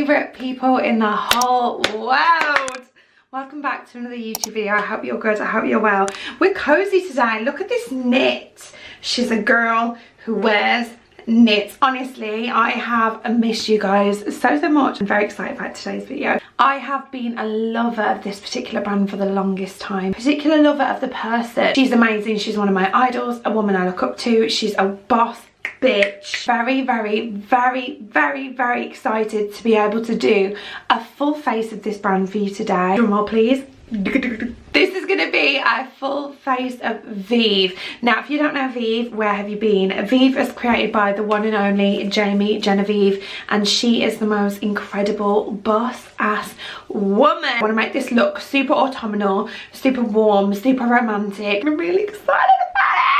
favourite people in the whole world. Welcome back to another YouTube video. I hope you're good, I hope you're well. We're cozy today. Look at this knit. She's a girl who wears knits. Honestly, I have missed you guys so much. I'm very excited about today's video. I have been a lover of this particular brand for the longest time. Particular lover of the person. She's amazing. She's one of my idols, a woman I look up to. She's a boss bitch. Very excited to be able to do a full face of this brand for you today. Drum roll please. This is going to be a full face of VIEVE. Now, if you don't know VIEVE, where have you been? VIEVE is created by the one and only Jamie Genevieve, and she is the most incredible boss ass woman. I want to make this look super autumnal, super warm, super romantic. I'm really excited about it.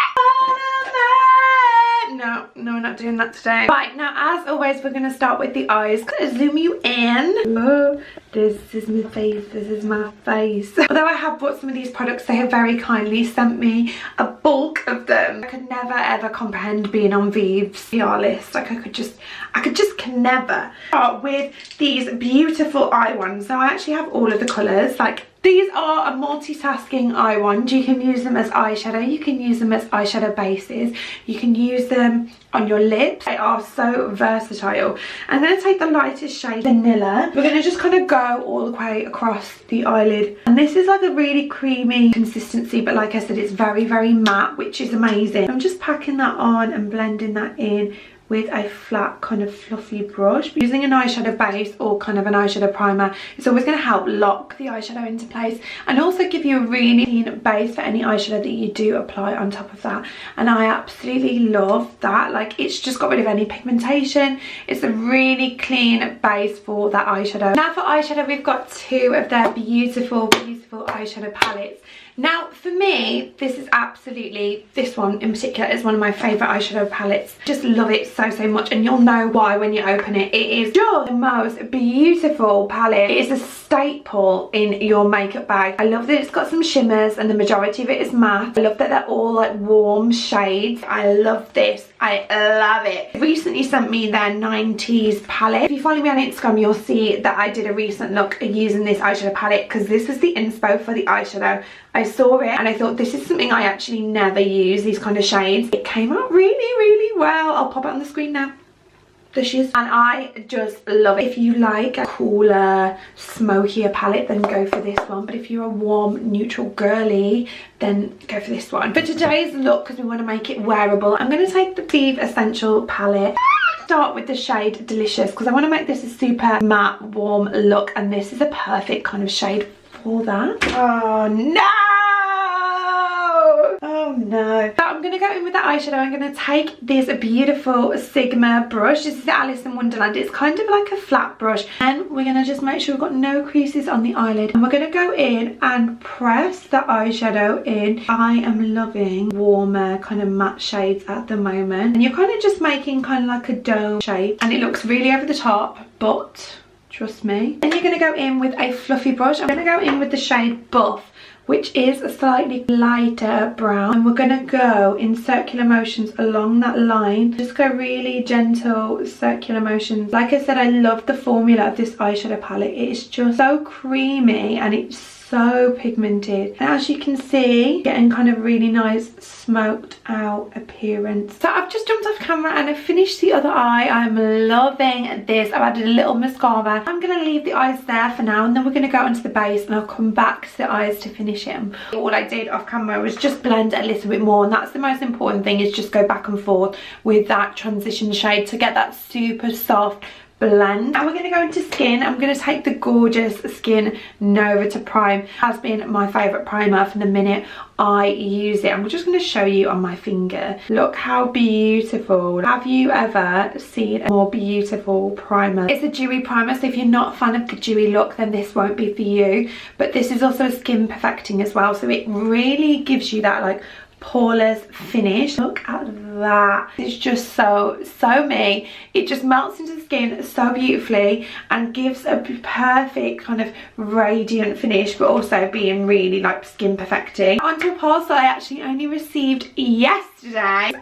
No, we're not doing that today. Right, now as always, we're going to start with the eyes. I'm going to zoom you in. Oh, this is my face, this is my face. Although I have bought some of these products, they have very kindly sent me a bulk of them. I could never ever comprehend being on VIEVE's PR list. Like I could just can never. Start with these beautiful eye ones. So I actually have all of the colours. Like these are a multitasking eye wand. You can use them as eyeshadow, you can use them as eyeshadow bases, you can use them on your lips. They are so versatile. I'm going to take the lightest shade, Vanilla. We're going to just kind of go all the way across the eyelid. And this is like a really creamy consistency, but like I said, it's very matte, which is amazing. I'm just packing that on and blending that in with a flat kind of fluffy brush. Using an eyeshadow base or kind of an eyeshadow primer, it's always going to help lock the eyeshadow into place and also give you a really clean base for any eyeshadow that you do apply on top of that. And I absolutely love that. Like it's just got rid of any pigmentation. It's a really clean base for that eyeshadow. Now for eyeshadow, we've got two of their beautiful eyeshadow palettes. Now for me, this is absolutely, this one in particular is one of my favourite eyeshadow palettes. Just love it so much, and you'll know why when you open it. It is just the most beautiful palette. It is a staple in your makeup bag. I love that it's got some shimmers and the majority of it is matte. I love that they're all like warm shades. I love this. I love it. They recently sent me their 90s palette. If you follow me on Instagram, you'll see that I did a recent look using this eyeshadow palette because this was the inspo for the eyeshadow. I saw it and I thought this is something I actually never use, these kind of shades. It came out really well. I'll pop it on the screen now. There she is. And I just love it. If you like a cooler, smokier palette, then go for this one. But if you're a warm, neutral girly, then go for this one. For today's look, because we want to make it wearable, I'm going to take the VIEVE Essential palette. Start with the shade Delicious because I want to make this a super matte, warm look. And this is a perfect kind of shade for that. Oh no! Oh no. So I'm going to go in with the eyeshadow. I'm going to take this beautiful Sigma brush. This is the Alice in Wonderland. It's kind of like a flat brush. And we're going to just make sure we've got no creases on the eyelid. And we're going to go in and press the eyeshadow in. I am loving warmer kind of matte shades at the moment. And you're kind of just making kind of like a dome shape. And it looks really over the top, but trust me. Then you're going to go in with a fluffy brush. I'm going to go in with the shade Buff, which is a slightly lighter brown, and we're going to go in circular motions along that line. Just go really gentle circular motions. Like I said, I love the formula of this eyeshadow palette. It is just so creamy and it's so pigmented, and as you can see, getting kind of really nice smoked out appearance. So I've just jumped off camera and I've finished the other eye. I'm loving this. I've added a little mascara. I'm going to leave the eyes there for now, and then we're going to go onto the base and I'll come back to the eyes to finish it. All I did off camera was just blend a little bit more, and that's the most important thing, is just go back and forth with that transition shade to get that super soft blend. And we're going to go into skin. I'm going to take the gorgeous Skin Nova to prime. It has been my favourite primer from the minute I use it. I'm just going to show you on my finger. Look how beautiful. Have you ever seen a more beautiful primer? It's a dewy primer, so if you're not a fan of the dewy look, then this won't be for you. But this is also a skin perfecting as well, so it really gives you that like poreless finish. Look at that. It's just so me. It just melts into the skin so beautifully and gives a perfect kind of radiant finish, but also being really like skin perfecting. Onto a parcel I actually only received yesterday.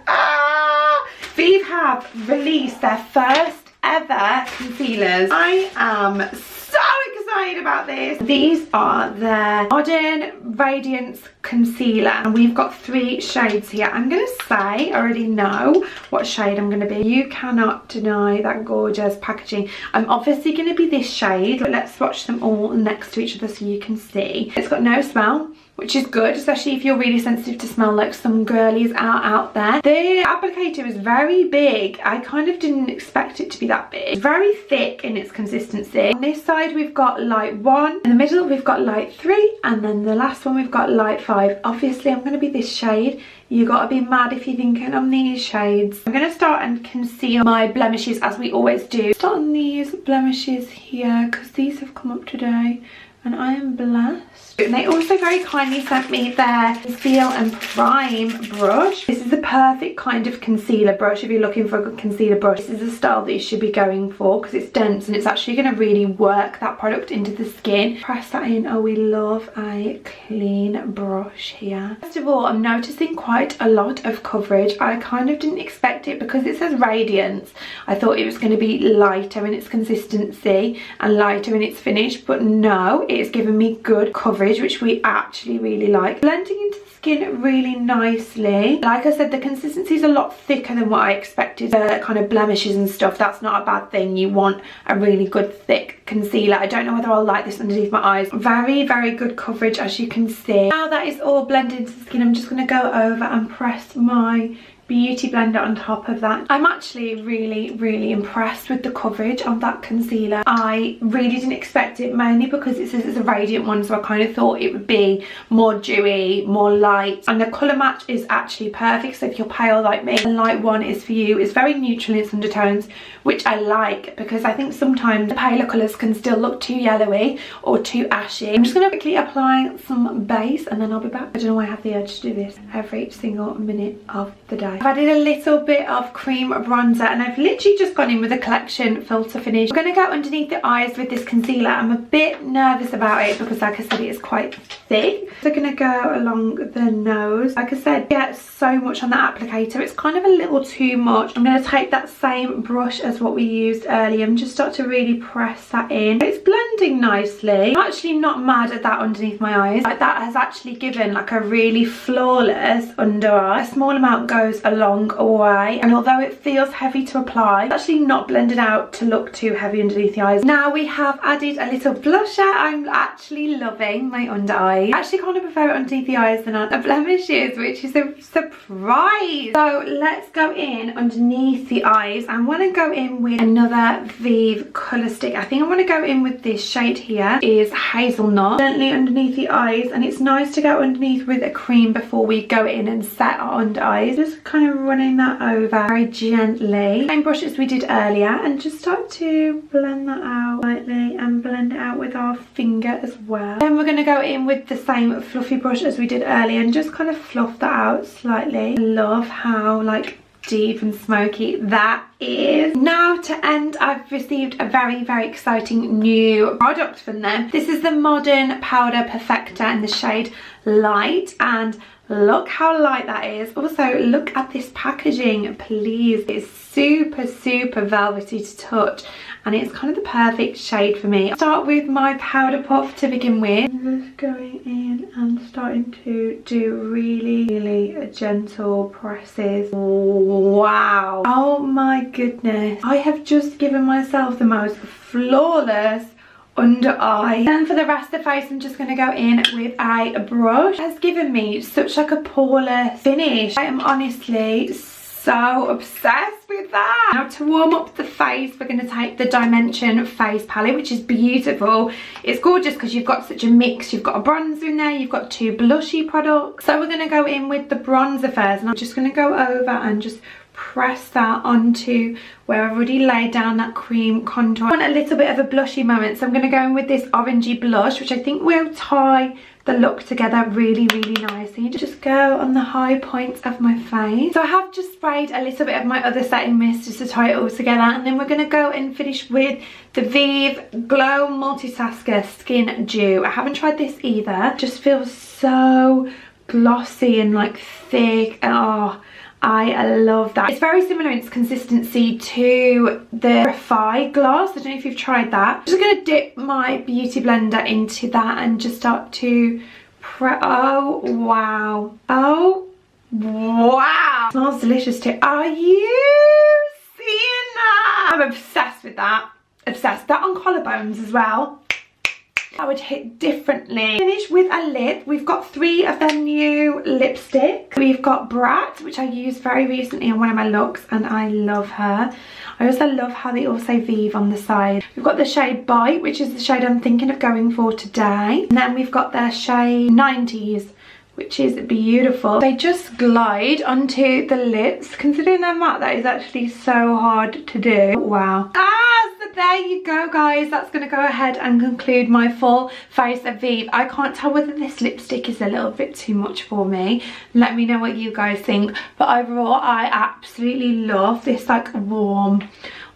VIEVE have released their first ever concealers. I am so excited about this. These are their Modern Radiance Concealer, and we've got 3 shades here. I'm gonna say I already know what shade I'm gonna be. You cannot deny that gorgeous packaging. I'm obviously gonna be this shade, but let's swatch them all next to each other so you can see. It's got no smell, which is good, especially if you're really sensitive to smell, like some girlies are out there. The applicator is very big. I kind of didn't expect it to be that big. It's very thick in its consistency. On this side we've got light 1, in the middle we've got light 3, and then the last one we've got light 5. Obviously I'm going to be this shade. You gotta be mad if you're thinking I'm these shades. I'm gonna start and conceal my blemishes as we always do. Start on these blemishes here because these have come up today and I am blessed. And they also very kindly sent me their Conceal and Prime brush. This is the perfect kind of concealer brush if you're looking for a good concealer brush. This is the style that you should be going for because it's dense and it's actually going to really work that product into the skin. Press that in. Oh, we love a clean brush here. First of all, I'm noticing quite a lot of coverage. I kind of didn't expect it because it says Radiance. I thought it was going to be lighter in its consistency and lighter in its finish, but no, it's given me good coverage, which we actually really like. Blending into the skin really nicely. Like I said, the consistency is a lot thicker than what I expected. The kind of blemishes and stuff, that's not a bad thing. You want a really good thick concealer. I don't know whether I'll like this underneath my eyes. Very, very good coverage, as you can see. Now that is all blended into the skin, I'm just going to go over and press my beauty blender on top of that. I'm actually really impressed with the coverage of that concealer. I really didn't expect it, mainly because it says it's a radiant one, so I kind of thought it would be more dewy, more light, and the colour match is actually perfect. So if you're pale like me, the light one is for you. It's very neutral in its undertones, which I like because I think sometimes the paler colours can still look too yellowy or too ashy. I'm just going to quickly apply some base and then I'll be back. I don't know why I have the urge to do this every single minute of the day. I've added a little bit of cream bronzer and I've literally just gone in with a collection filter finish. I'm going to go underneath the eyes with this concealer. I'm a bit nervous about it because, like I said, it is quite thick. So I'm going to go along the nose. Like I said, get so much on that applicator. It's kind of a little too much. I'm going to take that same brush as what we used earlier and just start to really press that in. It's blending nicely. I'm actually not mad at that underneath my eyes. Like, that has actually given like a really flawless under eye. A small amount goes a long way, and although it feels heavy to apply, it's actually not blended out to look too heavy underneath the eyes. Now we have added a little blusher. I'm actually loving my under eye. I actually kind of prefer it underneath the eyes than on the blemishes, which is a surprise. So let's go in underneath the eyes. I want to go in with another VIEVE colour stick. I think I want to go in with this shade here. It is Hazelnut. Gently underneath the eyes, and it's nice to go underneath with a cream before we go in and set our under eyes. Just kind of running that over very gently. Same brush as we did earlier, and just start to blend that out lightly and blend it out with our finger as well. Then we're going to go in with the same fluffy brush as we did earlier and just kind of fluff that out slightly. I love how like deep and smoky that is. Now to end, I've received a very exciting new product from them. This is the Modern Powder Perfector in the shade Light, and look how light that is. Also, look at this packaging, please. It's super velvety to touch, and it's kind of the perfect shade for me. I'll start with my powder puff to begin with. I'm just going in and starting to do really gentle presses. Wow. Oh my goodness. I have just given myself the most flawless under eye. Then for the rest of the face, I'm just going to go in with a brush. It has given me such like a poreless finish. I am honestly so obsessed with that. Now to warm up the face, we're going to take the Dimension face palette, which is beautiful. It's gorgeous because you've got such a mix. You've got a bronzer in there, you've got 2 blushy products. So we're going to go in with the bronzer first, and I'm just going to go over and just press that onto where I've already laid down that cream contour. I want a little bit of a blushy moment, so I'm going to go in with this orangey blush, which I think will tie the look together really nicely. Just go on the high points of my face. So I have just sprayed a little bit of my other setting mist just to tie it all together, and then we're going to go and finish with the VIEVE Glow Multitasker Skin Dew. I haven't tried this either. It just feels so glossy and like thick. Oh, I love that. It's very similar in its consistency to the Refi gloss. I don't know if you've tried that. I'm just going to dip my beauty blender into that and just start to oh wow, oh wow, it smells delicious too. Are you seeing that? I'm obsessed with that. Obsessed. That on collarbones as well. I would hit differently. Finish with a lip. We've got 3 of their new lipsticks. We've got Brat, which I used very recently on one of my looks, and I love her. I also love how they all say Vieve on the side. We've got the shade Bite, which is the shade I'm thinking of going for today. And then we've got their shade 90s, which is beautiful. They just glide onto the lips. Considering they're matte, that is actually so hard to do. Wow. So there you go, guys. That's going to go ahead and conclude my full face of Vieve. I can't tell whether this lipstick is a little bit too much for me. Let me know what you guys think. But overall, I absolutely love this like warm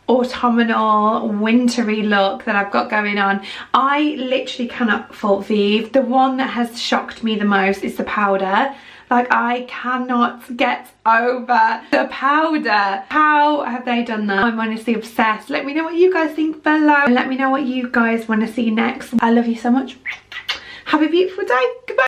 autumnal wintry look that I've got going on. I literally cannot fault Vieve. The one that has shocked me the most is the powder. Like, I cannot get over the powder. How have they done that? I'm honestly obsessed. Let me know what you guys think below, and let me know what you guys want to see next. I love you so much. Have a beautiful day. Goodbye.